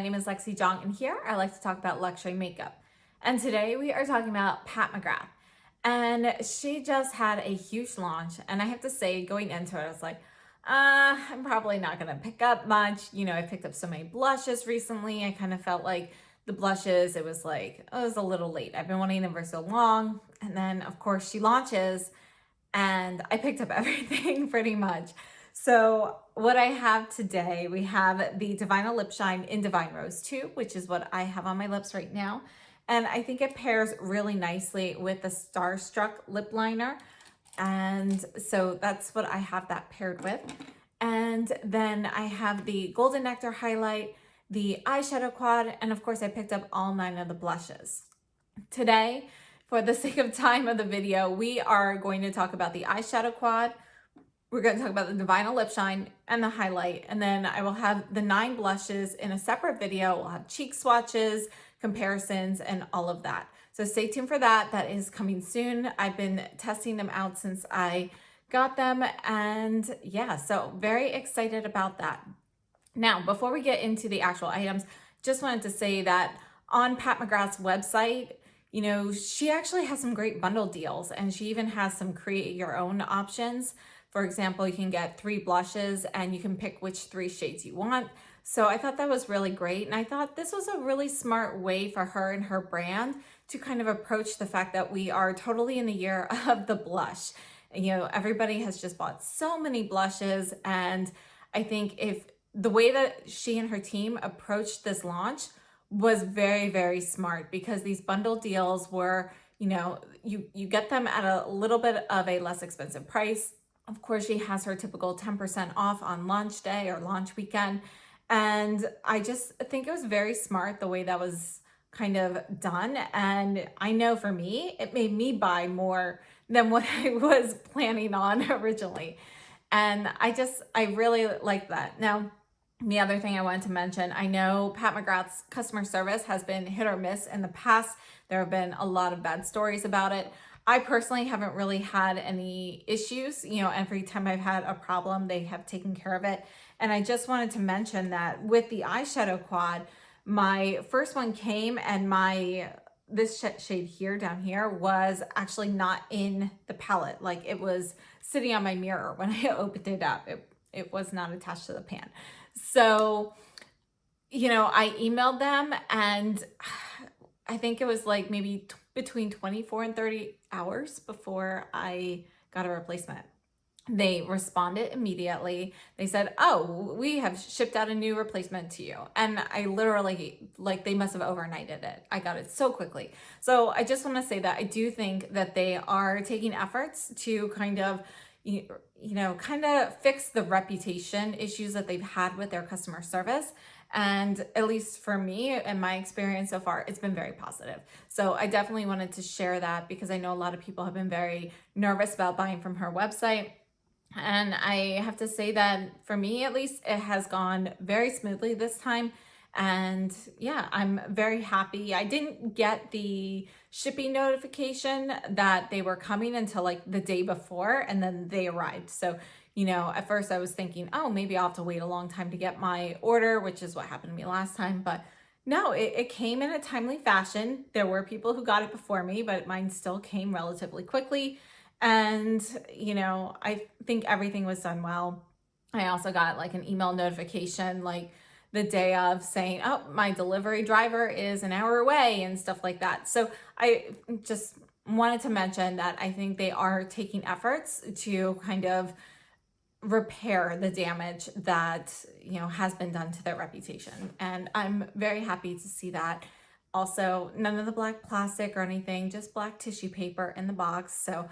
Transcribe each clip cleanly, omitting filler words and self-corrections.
name is Lexi Jong, and here I like to talk about luxury makeup. And today we are talking about Pat McGrath. And she just had a huge launch, and I have to say, going into it, I was like, I'm probably not gonna pick up much. You know, I picked up so many blushes recently. I kind of felt like the blushes, it was a little late. I've been wanting them for so long. And then of course she launches and I picked up everything pretty much. So what I have today, we have the Divinyl Lip Shine in Divine Rose 2, which is what I have on my lips right now. And I think it pairs really nicely with the Starstruck lip liner. And so that's what I have that paired with. And then I have the Golden Nectar highlight, the eyeshadow quad, and of course I picked up all 9 of the blushes. Today, for the sake of time of the video, we are going to talk about the eyeshadow quad. We're going to talk about the Divinyl Lip Shine and the highlight, and then I will have the 9 blushes in a separate video. We'll have cheek swatches, comparisons, and all of that. So stay tuned for that. That is coming soon. I've been testing them out since I got them, and yeah, so very excited about that. Now, before we get into the actual items, just wanted to say that on Pat McGrath's website, you know, she actually has some great bundle deals, and she even has some create your own options. For example, you can get 3 blushes and you can pick which 3 shades you want. So I thought that was really great. And I thought this was a really smart way for her and her brand to kind of approach the fact that we are totally in the year of the blush. You know, everybody has just bought so many blushes. And I think if the way that she and her team approached this launch was very, very smart, because these bundle deals were, you know, you get them at a little bit of a less expensive price. Of course, she has her typical 10% off on launch day or launch weekend. And I just think it was very smart the way that was kind of done. And I know for me, it made me buy more than what I was planning on originally. And I really like that. Now, the other thing I wanted to mention, I know Pat McGrath's customer service has been hit or miss in the past. There have been a lot of bad stories about it. I personally haven't really had any issues. You know, every time I've had a problem, they have taken care of it. And I just wanted to mention that with the eyeshadow quad, my first one came and this shade here down here was actually not in the palette. Like, it was sitting on my mirror when I opened it up. It was not attached to the pan. So, you know, I emailed them, and I think it was like maybe between 24 and 30 hours before I got a replacement. They responded immediately. They said, oh, we have shipped out a new replacement to you. And I literally, like, they must have overnighted it. I got it so quickly. So I just want to say that I do think that they are taking efforts to kind of, you know, kind of fix the reputation issues that they've had with their customer service. And at least for me and my experience so far, it's been very positive. So I definitely wanted to share that, because I know a lot of people have been very nervous about buying from her website. And I have to say that for me, at least, it has gone very smoothly this time. And yeah, I'm very happy. I didn't get the shipping notification that they were coming until like the day before, and then they arrived. So, you know, at first I was thinking, oh, maybe I'll have to wait a long time to get my order, which is what happened to me last time. But no, it came in a timely fashion. There were people who got it before me, but mine still came relatively quickly. And, you know, I think everything was done well. I also got like an email notification like the day of saying, oh, my delivery driver is an hour away and stuff like that. So I just wanted to mention that I think they are taking efforts to kind of repair the damage that, you know, has been done to their reputation. And I'm very happy to see that. Also, none of the black plastic or anything, just black tissue paper in the box. So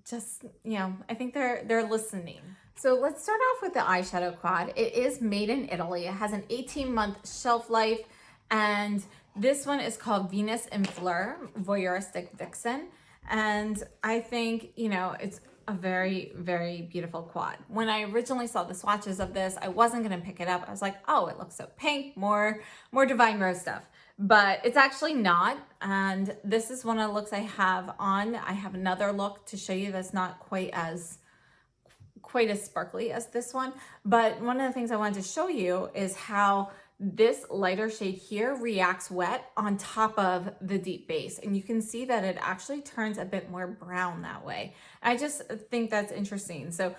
just, you know, I think they're listening. So let's start off with the eyeshadow quad. It is made in Italy. It has an 18-month shelf life, and this one is called Venus in Fleur Voyeuristic Vixen. And I think, you know, it's a very, very beautiful quad. When I originally saw the swatches of this, I wasn't gonna pick it up. I was like, oh, it looks so pink, more Divine Rose stuff. But it's actually not. And this is one of the looks I have on. I have another look to show you that's not quite as sparkly as this one. But one of the things I wanted to show you is how this lighter shade here reacts wet on top of the deep base. And you can see that it actually turns a bit more brown that way. I just think that's interesting. So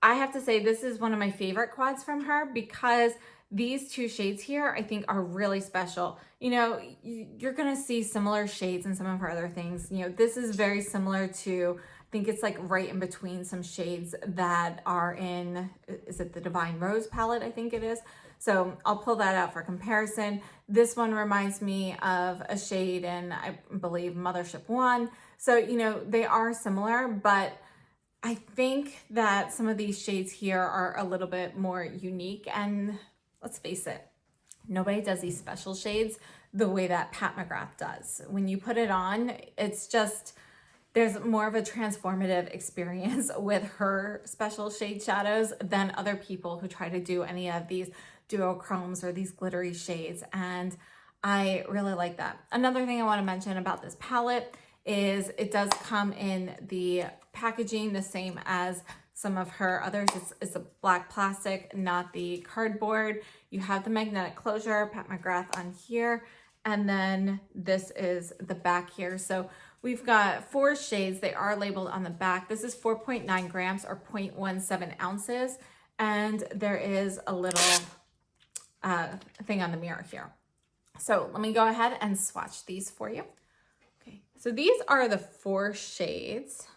I have to say this is one of my favorite quads from her because these two shades here I think are really special. You know, you're gonna see similar shades in some of her other things. You know, this is very similar to, I think it's like right in between some shades that are in, is it the Divine Rose palette? I think it is. So I'll pull that out for comparison. This one reminds me of a shade in, I believe, Mothership 1. So, you know, they are similar, but I think that some of these shades here are a little bit more unique, and let's face it, nobody does these special shades the way that Pat McGrath does. When you put it on, it's just, there's more of a transformative experience with her special shade shadows than other people who try to do any of these duochromes or these glittery shades, and I really like that. Another thing I want to mention about this palette is it does come in the packaging the same as some of her others. It's a black plastic, not the cardboard. You have the magnetic closure, Pat McGrath on here, and then this is the back here. So we've got 4 shades. They are labeled on the back. This is 4.9 grams or 0.17 ounces, and there is a little thing on the mirror here. So let me go ahead and swatch these for you. Okay, so these are the 4 shades.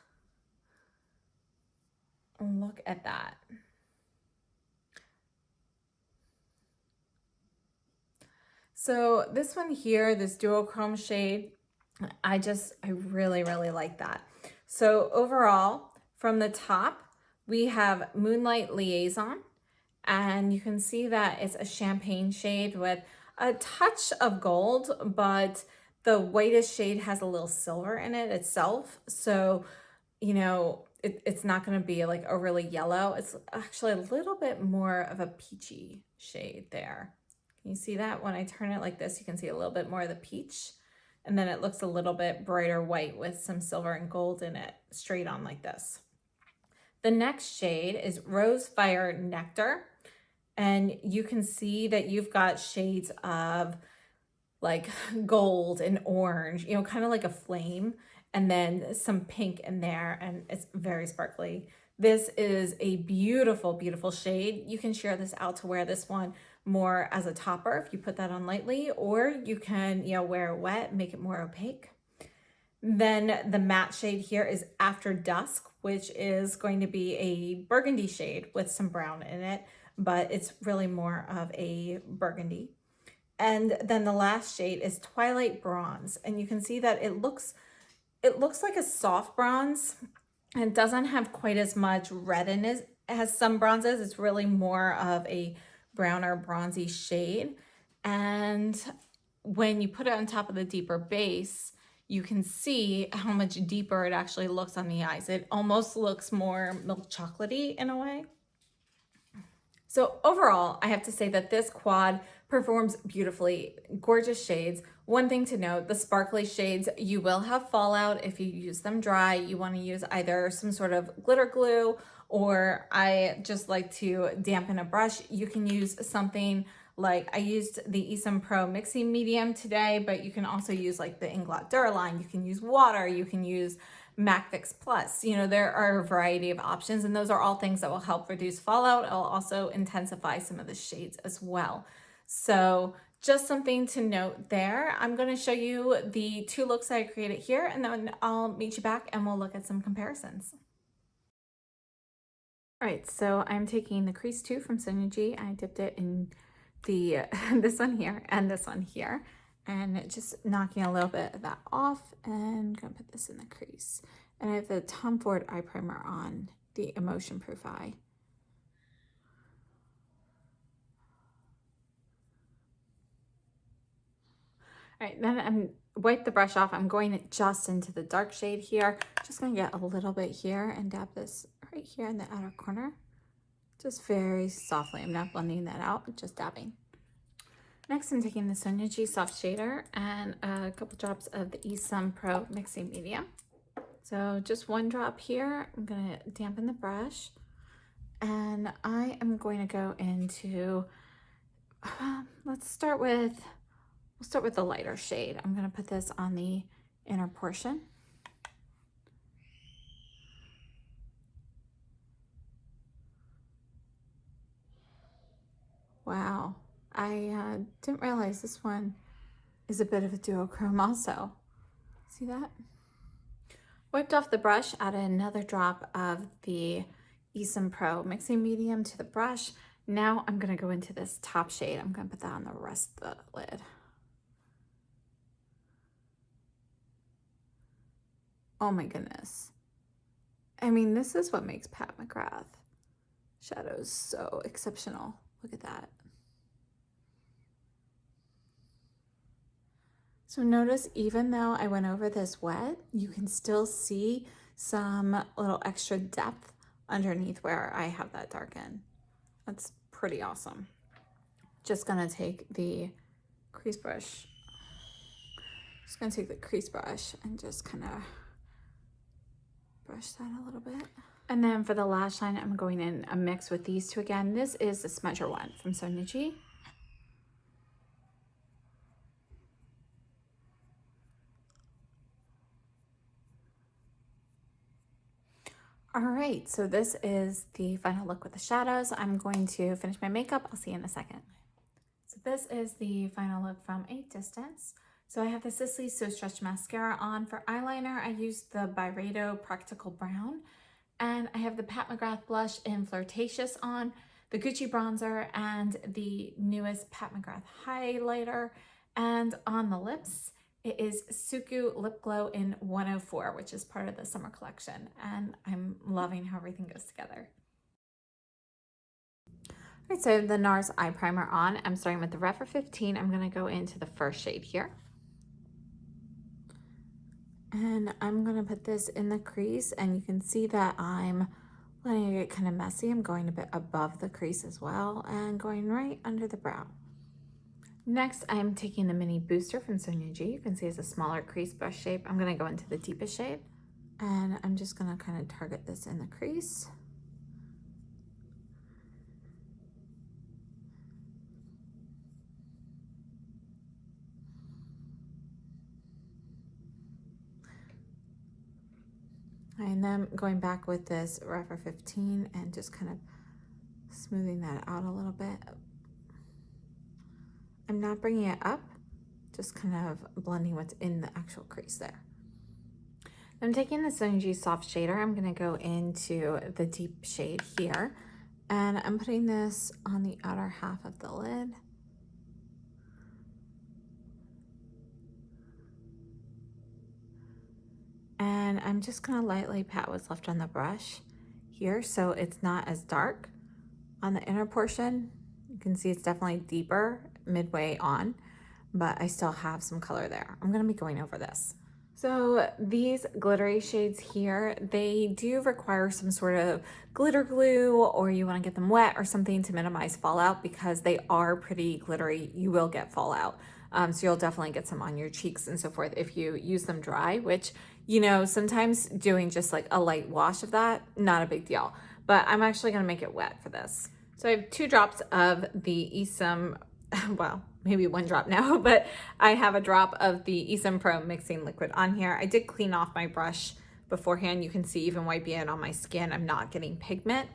Look at that. So this one here, this duochrome shade, I really, really like that. So overall, from the top, we have Moonlight Liaison, and you can see that it's a champagne shade with a touch of gold, but the whitest shade has a little silver in it itself. So, you know, it's not going to be like a really yellow. It's actually a little bit more of a peachy shade there. Can you see that? When I turn it like this, you can see a little bit more of the peach. And then it looks a little bit brighter white with some silver and gold in it, straight on like this. The next shade is Rose Fire Nectar. And you can see that you've got shades of like gold and orange, you know, kind of like a flame, and then some pink in there, and it's very sparkly. This is a beautiful, beautiful shade. You can share this out to wear this one more as a topper if you put that on lightly, or you can, you know, wear it wet, make it more opaque. Then the matte shade here is After Dusk, which is going to be a burgundy shade with some brown in it, but it's really more of a burgundy. And then the last shade is Twilight Bronze, and you can see that it looks like a soft bronze and doesn't have quite as much red in it as some bronzes. It's really more of a browner bronzy shade. And when you put it on top of the deeper base, you can see how much deeper it actually looks on the eyes. It almost looks more milk chocolatey in a way. So overall, I have to say that this quad performs beautifully. Gorgeous shades. One thing to note, the sparkly shades, you will have fallout if you use them dry. You want to use either some sort of glitter glue, or I just like to dampen a brush. You can use something like, I used the Esom Pro Mixing Medium today, but you can also use like the Inglot Duraline. You can use water. You can use MAC Fix Plus. You know, there are a variety of options, and those are all things that will help reduce fallout. It'll also intensify some of the shades as well. So just something to note there. I'm going to show you the 2 looks that I created here, and then I'll meet you back and we'll look at some comparisons. All right, so I'm taking the Crease 2 from Sonia G. I dipped it in the this one here and this one here, and just knocking a little bit of that off, and gonna put this in the crease. And I have the Tom Ford eye primer on, the Emotion Proof Eye. All right, then I'm wipe the brush off. I'm going just into the dark shade here. Just gonna get a little bit here and dab this right here in the outer corner. Just very softly. I'm not blending that out, just dabbing. Next, I'm taking the Sonia G Soft Shader and a couple drops of the Esom Pro Mixing Medium. So just 1 drop here. I'm gonna dampen the brush, and I am going to go into we'll start with the lighter shade. I'm gonna put this on the inner portion. Wow, I didn't realize this one is a bit of a duochrome also. See that? Wiped off the brush, added another drop of the Esom Pro mixing medium to the brush. Now I'm gonna go into this top shade. I'm gonna put that on the rest of the lid. Oh my goodness. I mean, this is what makes Pat McGrath shadows so exceptional. Look at that. So notice, even though I went over this wet, you can still see some little extra depth underneath where I have that darken. That's pretty awesome. Just gonna take the crease brush. And just kind of brush that a little bit. And then for the lash line, I'm going in a mix with these two again. This is the smudger one from Sonia G. All right, so this is the final look with the shadows. I'm going to finish my makeup. I'll see you in a second. So this is the final look from a distance. So I have the Sisley So Stretch Mascara on. For eyeliner, I used the Byredo Practical Brown. And I have the Pat McGrath Blush in Flirtatious on, the Gucci Bronzer, and the newest Pat McGrath Highlighter. And on the lips, it is Suku Lip Glow in 104, which is part of the summer collection. And I'm loving how everything goes together. All right, so I have the NARS Eye Primer on. I'm starting with the Rephr 15. I'm gonna go into the first shade here. And I'm gonna put this in the crease, and you can see that I'm letting it get kind of messy. I'm going a bit above the crease as well and going right under the brow. Next, I'm taking the Mini Booster from Sonia G. You can see it's a smaller crease brush shape. I'm gonna go into the deepest shade, and I'm just gonna kind of target this in the crease. And then going back with this Rephr 15 and just kind of smoothing that out a little bit. I'm not bringing it up, just kind of blending what's in the actual crease there. I'm taking the Sonia G Soft Shader. I'm gonna go into the deep shade here, and I'm putting this on the outer half of the lid. And I'm just gonna lightly pat what's left on the brush here so it's not as dark on the inner portion. You can see it's definitely deeper midway on, but I still have some color there. I'm gonna be going over this. So these glittery shades here, they do require some sort of glitter glue, or you wanna get them wet or something to minimize fallout, because they are pretty glittery. You will get fallout. So you'll definitely get some on your cheeks and so forth if you use them dry, which, you know, sometimes doing just like a light wash of that, not a big deal. But I'm actually gonna make it wet for this. So I have 2 drops of the Esom, well, maybe 1 drop now, but I have a drop of the Esom Pro mixing liquid on here. I did clean off my brush beforehand. You can see even wiping it on my skin, I'm not getting pigment.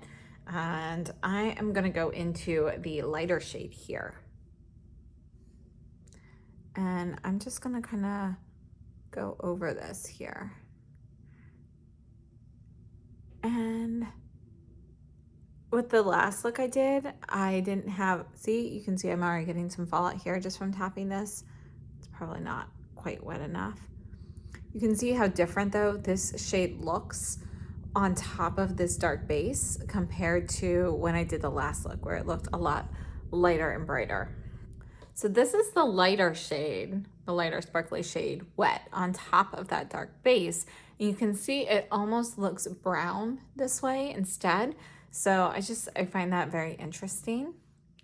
And I am gonna go into the lighter shade here. And I'm just gonna kind of go over this here. And with the last look I did, I didn't have, see, you can see I'm already getting some fallout here just from tapping this. It's probably not quite wet enough. You can see how different though this shade looks on top of this dark base compared to when I did the last look, where it looked a lot lighter and brighter. So this is the lighter shade, the lighter sparkly shade wet on top of that dark base. And you can see it almost looks brown this way instead. So I find that very interesting.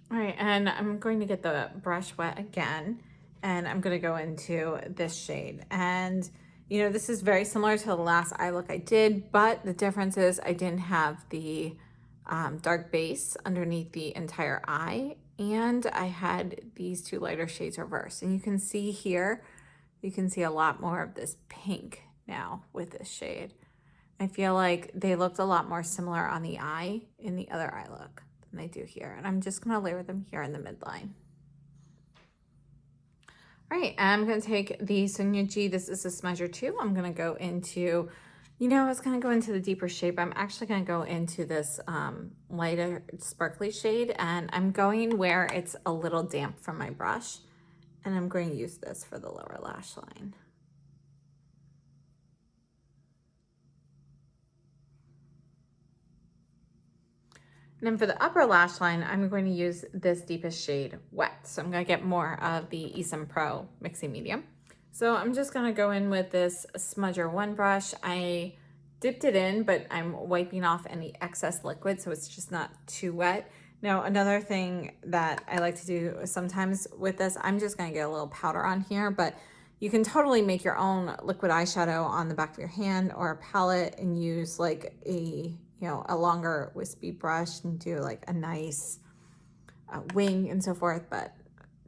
All right, and I'm going to get the brush wet again, and I'm gonna go into this shade. And you know, this is very similar to the last eye look I did, but the difference is I didn't have the dark base underneath the entire eye, and I had these two lighter shades reversed. And you can see here, you can see a lot more of this pink now with this shade. I feel like they looked a lot more similar on the eye in the other eye look than they do here. And I'm just gonna layer them here in the midline. All right, I'm gonna take the Sonia G, this is a smudger 2. I'm gonna go into, you know, I was gonna go into the deeper shade, but I'm actually gonna go into this lighter sparkly shade, and I'm going where it's a little damp from my brush, and I'm going to use this for the lower lash line. And then for the upper lash line, I'm going to use this deepest shade, Wet. So I'm going to get more of the Esom Pro Mixing Medium. So I'm just going to go in with this Smudger 1 brush. I dipped it in, but I'm wiping off any excess liquid so it's just not too wet. Now, another thing that I like to do sometimes with this, I'm just going to get a little powder on here, but you can totally make your own liquid eyeshadow on the back of your hand or a palette and use like a, you know, a longer wispy brush and do like a nice wing and so forth. But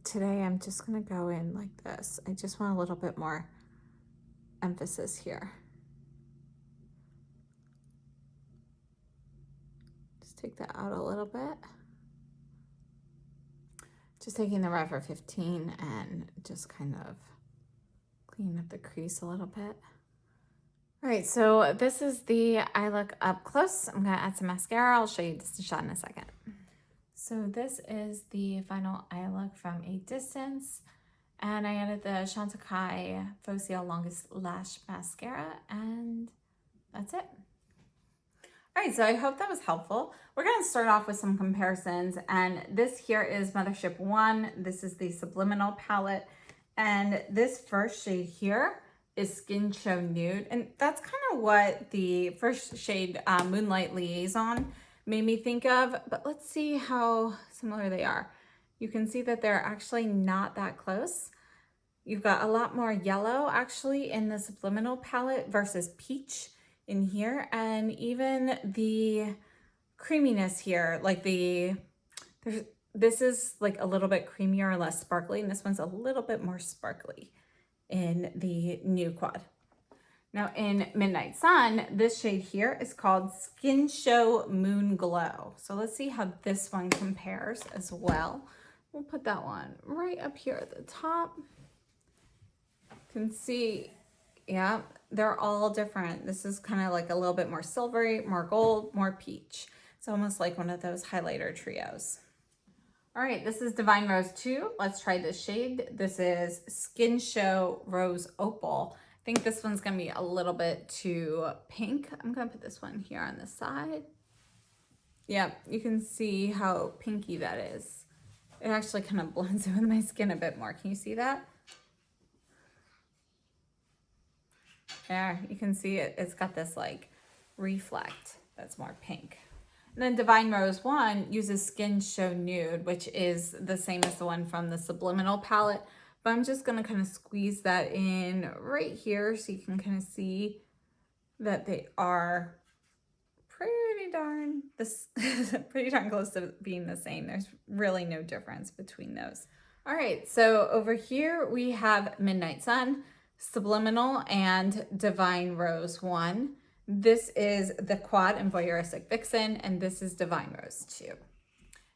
today I'm just gonna go in like this. I just want a little bit more emphasis here. Just take that out a little bit. Just taking the Rev 15 and just kind of clean up the crease a little bit. All right, so this is the eye look up close. I'm gonna add some mascara. I'll show you just a shot in a second. So this is the final eye look from a distance. And I added the Chantecaille Faux Ciel Longest Lash Mascara, and that's it. All right, so I hope that was helpful. We're gonna start off with some comparisons, and this here is Mothership 1. This is the Subliminal palette, and this first shade here is Skin Show Nude, and that's kind of what the first shade, Moonlight Liaison, made me think of, but let's see how similar they are. You can see that they're actually not that close. You've got a lot more yellow actually in the Subliminal palette versus peach in here, and even the creaminess here, like this is like a little bit creamier or less sparkly, and this one's a little bit more sparkly in the new quad. Now in Midnight Sun, this shade here is called Skin Show Moon Glow. So let's see how this one compares as well. We'll put that one right up here at the top. You can see, yeah, they're all different. This is kind of like a little bit more silvery, more gold, more peach. It's almost like one of those highlighter trios. All right, this is Divine Rose 2. Let's try this shade. This is Skin Show Rose Opal. I think this one's gonna be a little bit too pink. I'm gonna put this one here on the side. Yeah, you can see how pinky that is. It actually kind of blends in with my skin a bit more. Can you see that? There, you can see it. It's got this like reflect that's more pink. And then Divine Rose 1 uses Skin Show Nude, which is the same as the one from the Subliminal palette. But I'm just going to kind of squeeze that in right here so you can kind of see that they are pretty darn close to being the same. There's really no difference between those. All right, so over here we have Midnight Sun, Subliminal, and Divine Rose 1. This is the Quad and Voyeuristic Vixen, and this is Divine Rose 2.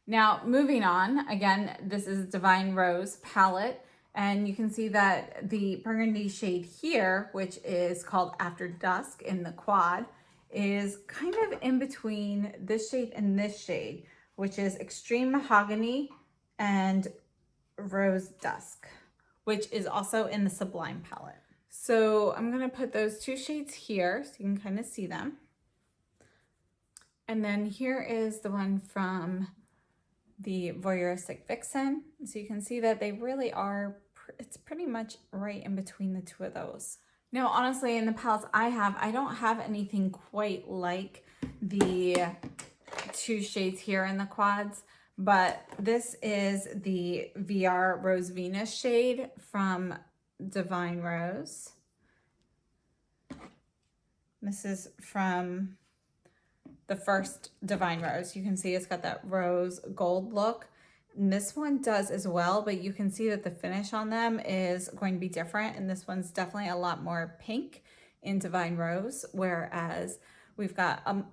Now, moving on, again, this is Divine Rose palette, and you can see that the burgundy shade here, which is called After Dusk in the Quad, is kind of in between this shade and this shade, which is Extreme Mahogany and Rose Dusk, which is also in the Sublime palette. So I'm going to put those two shades here so you can kind of see them. And then here is the one from the Voyeuristic Vixen. So you can see that they really are, it's pretty much right in between the two of those. Now, honestly, in the palettes I don't have anything quite like the two shades here in the quads, but this is the VR Rose Venus shade from Divine Rose. This is from the first Divine Rose. You can see it's got that rose gold look. And this one does as well, but you can see that the finish on them is going to be different. And this one's definitely a lot more pink in Divine Rose, whereas we've got a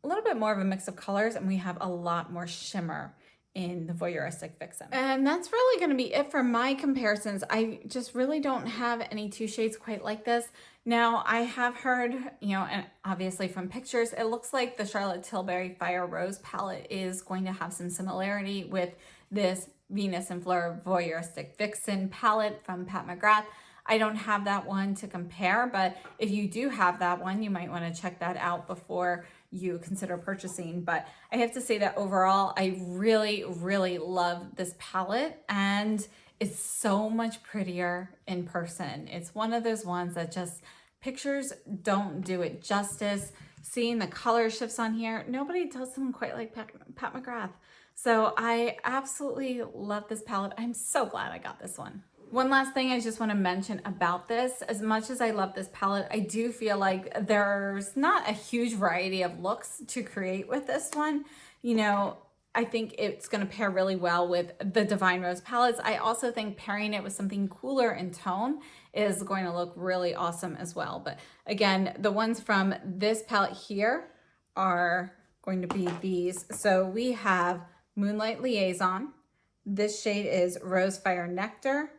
little bit more of a mix of colors and we have a lot more shimmer in the Voyeuristic Vixen. And that's really going to be it for my comparisons. I just really don't have any two shades quite like this. Now, I have heard, you know, and obviously from pictures, it looks like the Charlotte Tilbury Fire Rose palette is going to have some similarity with this Venus and Fleur Voyeuristic Vixen palette from Pat McGrath. I don't have that one to compare, but if you do have that one, you might want to check that out before you consider purchasing. But I have to say that overall, I really, really love this palette, and it's so much prettier in person. It's one of those ones that just pictures don't do it justice. Seeing the color shifts on here, nobody does them quite like Pat McGrath. So I absolutely love this palette. I'm so glad I got this one. One last thing I just want to mention about this, as much as I love this palette, I do feel like there's not a huge variety of looks to create with this one. You know, I think it's going to pair really well with the Divine Rose palettes. I also think pairing it with something cooler in tone is going to look really awesome as well. But again, the ones from this palette here are going to be these. So we have Moonlight Liaison. This shade is Rose Fire Nectar,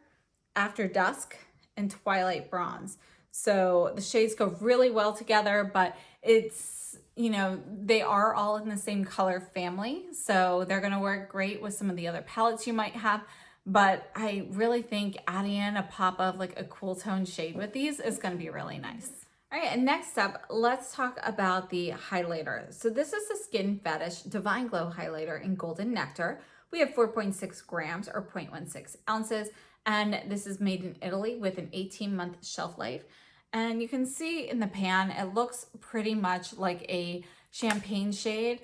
After Dusk, and Twilight Bronze. So the shades go really well together, but it's, you know, they are all in the same color family. So they're going to work great with some of the other palettes you might have. But I really think adding in a pop of like a cool tone shade with these is going to be really nice. All right, and next up, let's talk about the highlighter. So this is the Skin Fetish Divine Glow Highlighter in Golden Nectar. We have 4.6 grams or 0.16 ounces. And this is made in Italy with an 18-month shelf life. And you can see in the pan, it looks pretty much like a champagne shade.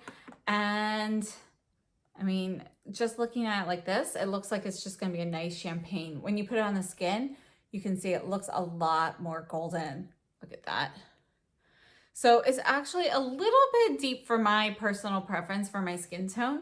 And I mean, just looking at it like this, it looks like it's just gonna be a nice champagne. When you put it on the skin, you can see it looks a lot more golden. Look at that. So it's actually a little bit deep for my personal preference for my skin tone,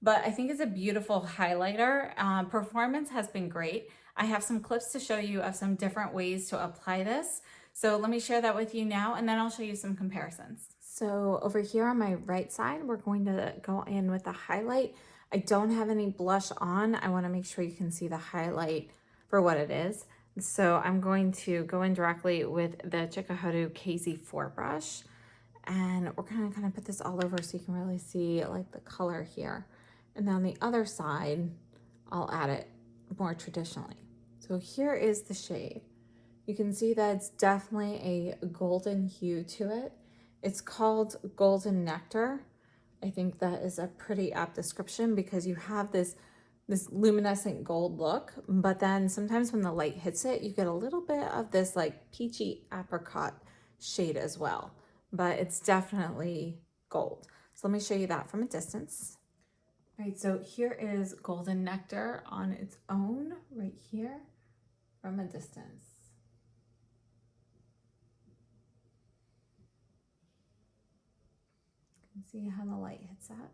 but I think it's a beautiful highlighter. Performance has been great. I have some clips to show you of some different ways to apply this. So let me share that with you now, and then I'll show you some comparisons. So over here on my right side, we're going to go in with the highlight. I don't have any blush on. I want to make sure you can see the highlight for what it is. So I'm going to go in directly with the Chikuhodu KZ4 brush, and we're gonna kind of put this all over so you can really see like the color here. And then on the other side, I'll add it more traditionally. So here is the shade. You can see that it's definitely a golden hue to it. It's called Golden Nectar. I think that is a pretty apt description because you have this luminescent gold look, but then sometimes when the light hits it, you get a little bit of this like peachy apricot shade as well, but it's definitely gold. So let me show you that from a distance. All right, so here is Golden Nectar on its own right here from a distance. You can see how the light hits that.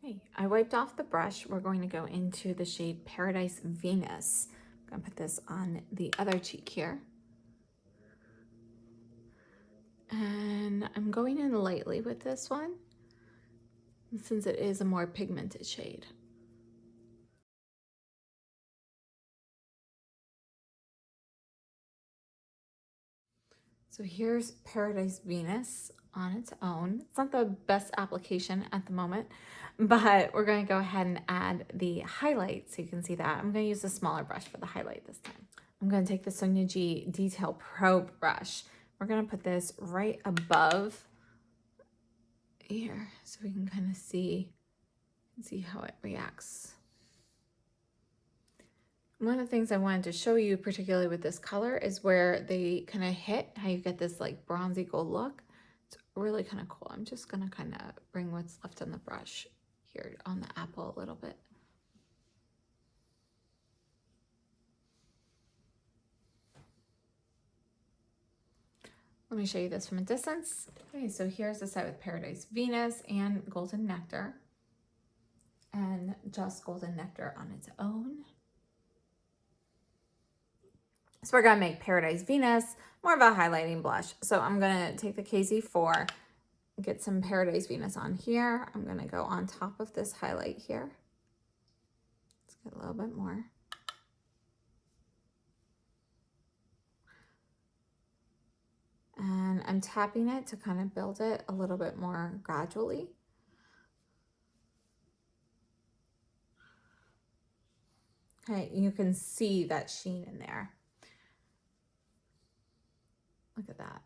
Okay, I wiped off the brush. We're going to go into the shade Paradise Venus. I'm gonna put this on the other cheek here. And I'm going in lightly with this one, since it is a more pigmented shade. So here's Paradise Venus on its own. It's not the best application at the moment, but we're going to go ahead and add the highlight so you can see that. I'm going to use a smaller brush for the highlight this time. I'm going to take the Sonia G Detail Pro brush. We're going to put this right above here so we can kind of see how it reacts. One of the things I wanted to show you, particularly with this color, is where they kind of hit, how you get this like bronzy gold look. It's really kind of cool. I'm just gonna kind of bring what's left on the brush here on the apple a little bit. Let me show you this from a distance. Okay, so here's the side with Paradise Venus and Golden Nectar. and just Golden Nectar on its own. So we're gonna make Paradise Venus more of a highlighting blush. So I'm gonna take the KZ4, get some Paradise Venus on here. I'm gonna go on top of this highlight here. Let's get a little bit more. And I'm tapping it to kind of build it a little bit more gradually. Okay, you can see that sheen in there. Look at that.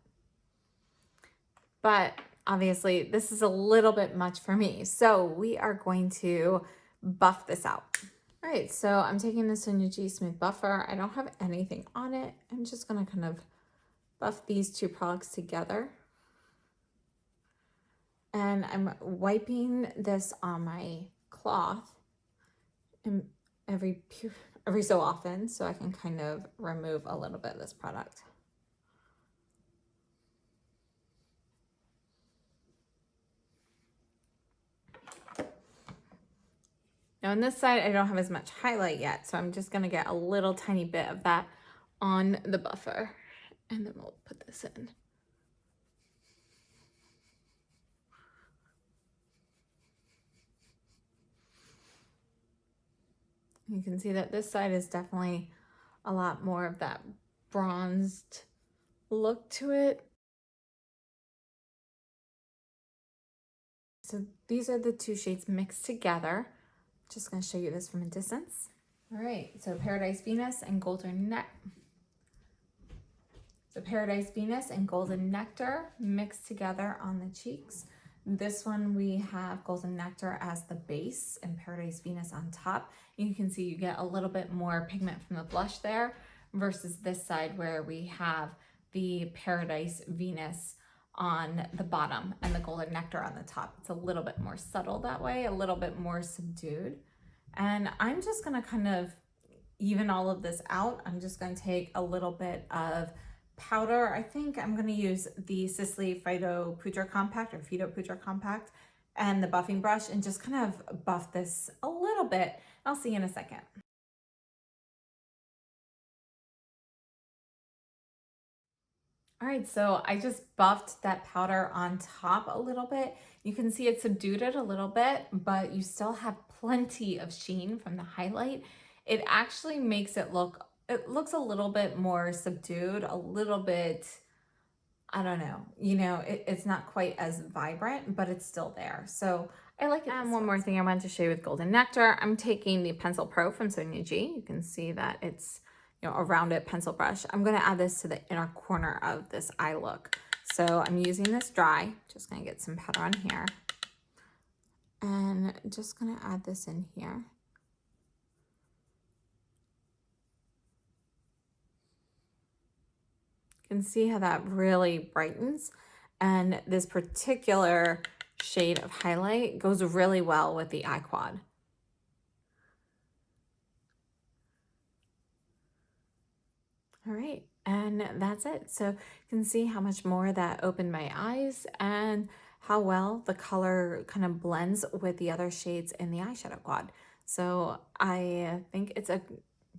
But obviously this is a little bit much for me. So we are going to buff this out. All right, so I'm taking this Nude Smooth Buffer. I don't have anything on it. I'm just gonna kind of buff these two products together. And I'm wiping this on my cloth every so often so I can kind of remove a little bit of this product. Now on this side, I don't have as much highlight yet, so I'm just gonna get a little tiny bit of that on the buffer, and then we'll put this in. You can see that this side is definitely a lot more of that bronzed look to it. So these are the two shades mixed together. Just gonna show you this from a distance. All right, so Paradise Venus and Golden Nectar mixed together on the cheeks. This one we have Golden Nectar as the base and Paradise Venus on top. You can see you get a little bit more pigment from the blush there versus this side where we have the Paradise Venus on the bottom and the Golden Nectar on the top. It's a little bit more subtle that way, a little bit more subdued. And I'm just gonna kind of even all of this out. I'm just gonna take a little bit of powder. I think I'm gonna use the Sisley Fido Poudre Compact or Fido Poudre Compact and the buffing brush and just kind of buff this a little bit. I'll see you in a second. All right, so I just buffed that powder on top a little bit. You can see it subdued it a little bit, but you still have plenty of sheen from the highlight. It actually makes it looks a little bit more subdued, a little bit, I don't know, it's not quite as vibrant, but it's still there. So I like it. And one more thing I wanted to show you with Golden Nectar, I'm taking the Pencil Pro from Sonia G. You can see that it's a rounded pencil brush. I'm gonna add this to the inner corner of this eye look. So I'm using this dry, just gonna get some powder on here. And just gonna add this in here. You can see how that really brightens. And this particular shade of highlight goes really well with the eye quad. All right, and that's it. So you can see how much more that opened my eyes and how well the color kind of blends with the other shades in the eyeshadow quad. So I think it's a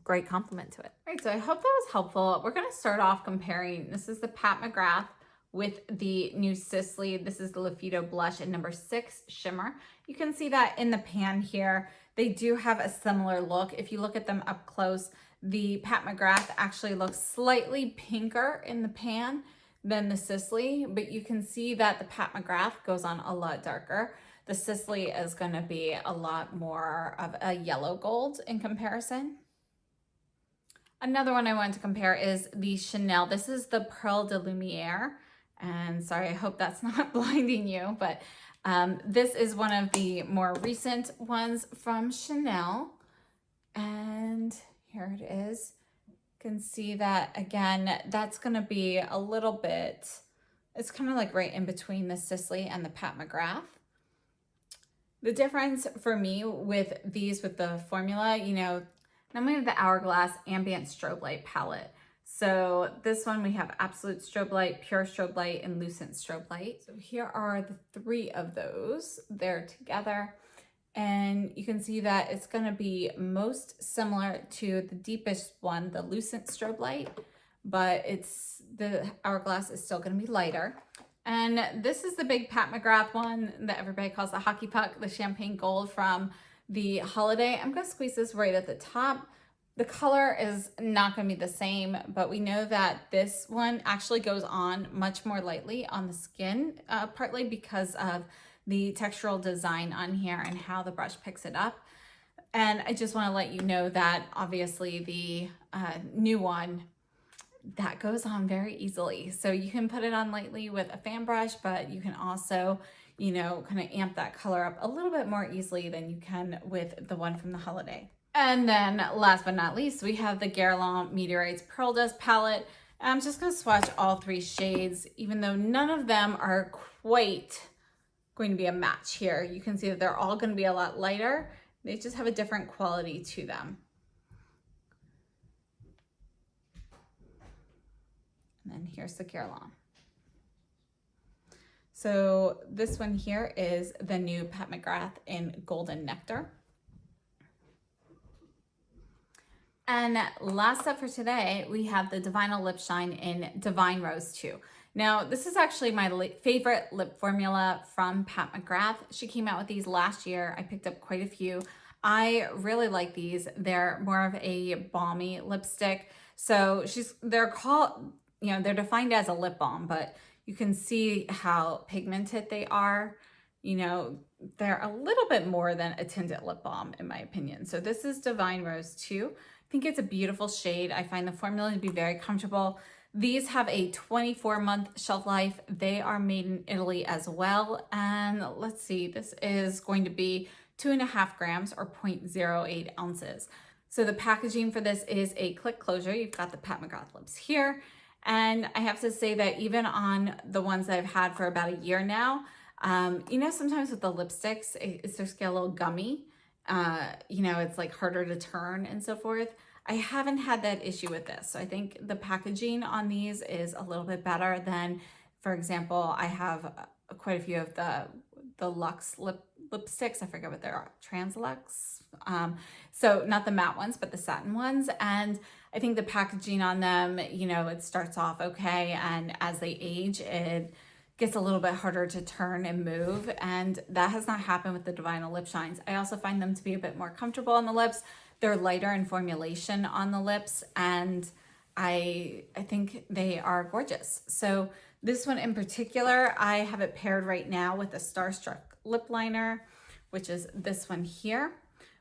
great compliment to it. All right, so I hope that was helpful. We're gonna start off comparing. This is the Pat McGrath with the new Sisley. This is the Lafido Blush in number 6 Shimmer. You can see that in the pan here. They do have a similar look. If you look at them up close, the Pat McGrath actually looks slightly pinker in the pan than the Sisley, but you can see that the Pat McGrath goes on a lot darker. The Sisley is gonna be a lot more of a yellow gold in comparison. Another one I wanted to compare is the Chanel. This is the Pearl de Lumiere. And sorry, I hope that's not blinding you, but this is one of the more recent ones from Chanel. And here it is. You can see that again, that's gonna be a little bit, it's kind of like right in between the Sisley and the Pat McGrath. The difference for me with these, with the formula, I'm going to have the Hourglass Ambient Strobe Light palette. So this one we have Absolute Strobe Light, Pure Strobe Light, and Lucent Strobe Light. So here are the 3 of those. They're together. And you can see that it's going to be most similar to the deepest one, the Lucent Strobe Light, but the Hourglass is still going to be lighter. And this is the big Pat McGrath one that everybody calls the hockey puck, the champagne gold from the holiday. I'm going to squeeze this right at the top. The color is not going to be the same, but we know that this one actually goes on much more lightly on the skin, partly because of the textural design on here and how the brush picks it up. And I just want to let you know that obviously the new one, that goes on very easily. So you can put it on lightly with a fan brush, but you can also, you know, kind of amp that color up a little bit more easily than you can with the one from the holiday. And then last but not least, we have the Guerlain Meteorites Pearl Dust palette. I'm just going to swatch all three shades, even though none of them are quite going to be a match here. You can see that they're all going to be a lot lighter. They just have a different quality to them. And then here's the Guerlain. So this one here is the new Pat McGrath in Golden Nectar. And last up for today, we have the Divinyl Lip Shine in Divine Rose 2. Now, this is actually my favorite lip formula from Pat McGrath. She came out with these last year. I picked up quite a few. I really like these. They're more of a balmy lipstick. So they're called, you know, they're defined as a lip balm, but you can see how pigmented they are. You know, they're a little bit more than a tinted lip balm, in my opinion. So this is Divine Rose 2. I think it's a beautiful shade. I find the formula to be very comfortable. These have a 24-month shelf life. They are made in Italy as well. And let's see, this is going to be 2.5 grams or 0.08 ounces. So the packaging for this is a click closure. You've got the Pat McGrath lips here. And I have to say that even on the ones that I've had for about a year now, you know, sometimes with the lipsticks, it starts to get a little gummy. You know, it's like harder to turn and so forth. I haven't had that issue with this. So I think the packaging on these is a little bit better than, for example, I have quite a few of the Luxe lipsticks. I forget what they're, Translux. So not the matte ones, but the satin ones. And I think the packaging on them, you know, it starts off okay. And as they age, it gets a little bit harder to turn and move, and that has not happened with the Divinyl Lip Shines. I also find them to be a bit more comfortable on the lips. They're lighter in formulation on the lips, and I think they are gorgeous. So this one in particular, I have it paired right now with a Starstruck lip liner, which is this one here.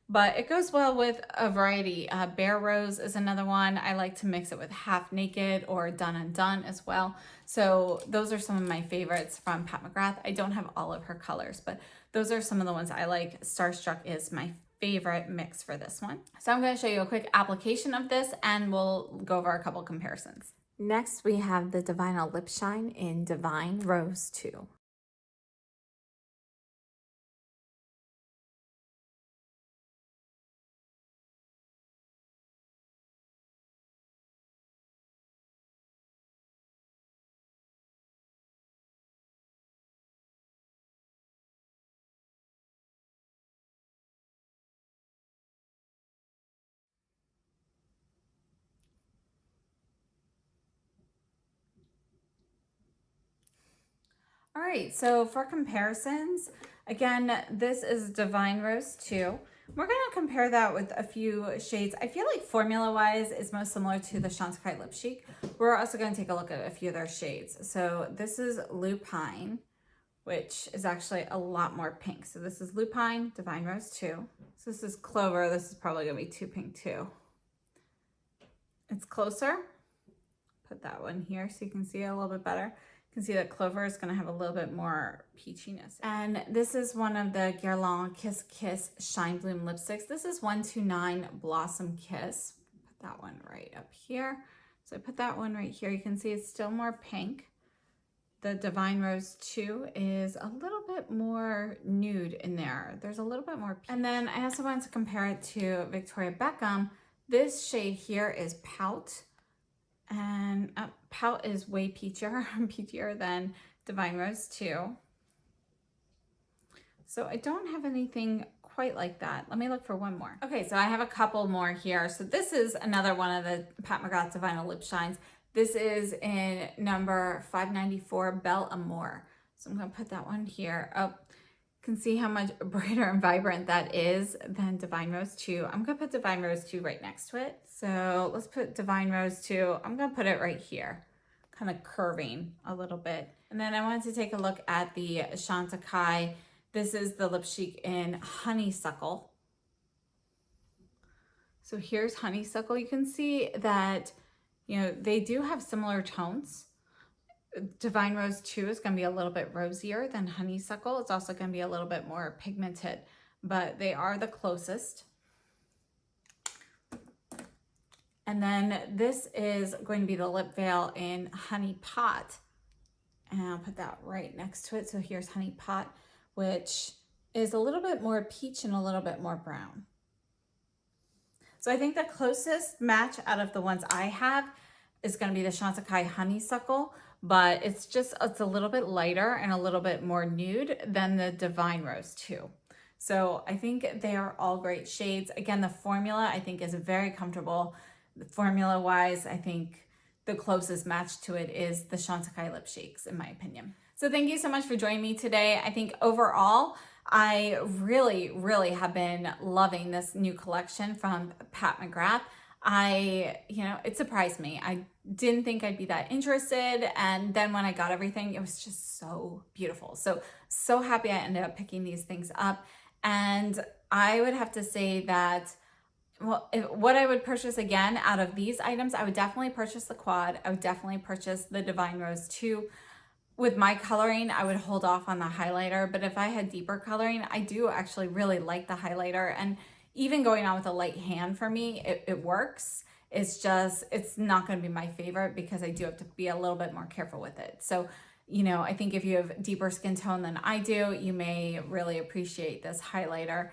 But it goes well with a variety. Bare Rose is another one. I like to mix it with Half Naked or Done Undone as well. So those are some of my favorites from Pat McGrath. I don't have all of her colors, but those are some of the ones I like. Starstruck is my favorite mix for this one. So I'm going to show you a quick application of this and we'll go over a couple comparisons. Next, we have the Divinyl Lip Shine in Divine Rose 2. All right, so for comparisons, again, this is Divine Rose 2. We're going to compare that with a few shades. I feel like formula-wise is most similar to the Chantecaille Lip Chic. We're also going to take a look at a few of their shades. So this is Lupine, which is actually a lot more pink. So this is Lupine, Divine Rose 2. So this is Clover. This is probably going to be too pink too. It's closer. Put that one here so you can see it a little bit better. You can see that Clover is going to have a little bit more peachiness. And this is one of the Guerlain Kiss Kiss Shine Bloom lipsticks. This is 129 Blossom Kiss. Put that one right up here. So I put that one right here. You can see it's still more pink. The Divine Rose 2 is a little bit more nude in there. There's a little bit more pink. And then I also wanted to compare it to Victoria Beckham. This shade here is Pout. And Pout is way peachier than Divine Rose 2. So I don't have anything quite like that. Let me look for one more. Okay, so I have a couple more here. So this is another one of the Pat McGrath Divinyl Lip Shines. This is in number 594, Belle Amour. So I'm gonna put that one here. Oh, can see how much brighter and vibrant that is than Divine Rose 2. I'm gonna put Divine Rose 2 right next to it. So let's put Divine Rose 2. I'm gonna put it right here, kind of curving a little bit. And then I wanted to take a look at the Chantecaille. This is the Lip Chic in Honeysuckle. So here's Honeysuckle. You can see that, you know, they do have similar tones. Divine Rose 2 is going to be a little bit rosier than Honeysuckle. It's also going to be a little bit more pigmented, but they are the closest. And then this is going to be the lip veil in Honey Pot. And I'll put that right next to it. So here's Honey Pot, which is a little bit more peach and a little bit more brown. So I think the closest match out of the ones I have is going to be the Chantecaille Honeysuckle, but it's a little bit lighter and a little bit more nude than the Divine Rose 2. So I think they are all great shades. Again, the formula I think is very comfortable. Formula wise, I think the closest match to it is the Chantecaille Lip Shakes, in my opinion. So thank you so much for joining me today. I think overall, I really, really have been loving this new collection from Pat McGrath. It surprised me. I didn't think I'd be that interested. And then when I got everything, it was just so beautiful. So happy I ended up picking these things up. And I would have to say that, well, what I would purchase again out of these items, I would definitely purchase the quad. I would definitely purchase the Divine Rose 2. With my coloring, I would hold off on the highlighter, but if I had deeper coloring, I do actually really like the highlighter. And even going on with a light hand for me, it works. It's not going to be my favorite because I do have to be a little bit more careful with it. So, you know, I think if you have deeper skin tone than I do, you may really appreciate this highlighter.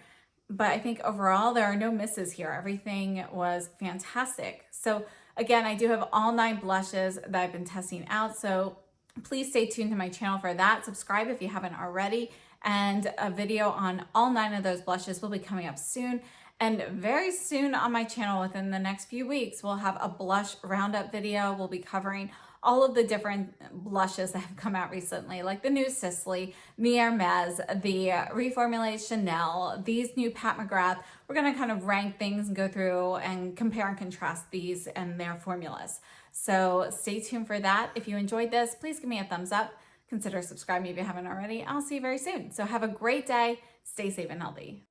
But I think overall, there are no misses here. Everything was fantastic. So again, I do have all 9 blushes that I've been testing out. So please stay tuned to my channel for that. Subscribe if you haven't already. And a video on all 9 of those blushes will be coming up soon. And very soon on my channel, within the next few weeks, we'll have a blush roundup video. We'll be covering all of the different blushes that have come out recently, like the new Sisley, the Hermes, the reformulated Chanel, these new Pat McGrath. We're going to kind of rank things and go through and compare and contrast these and their formulas. So stay tuned for that. If you enjoyed this, please give me a thumbs up. Consider subscribing if you haven't already. I'll see you very soon. So have a great day. Stay safe and healthy.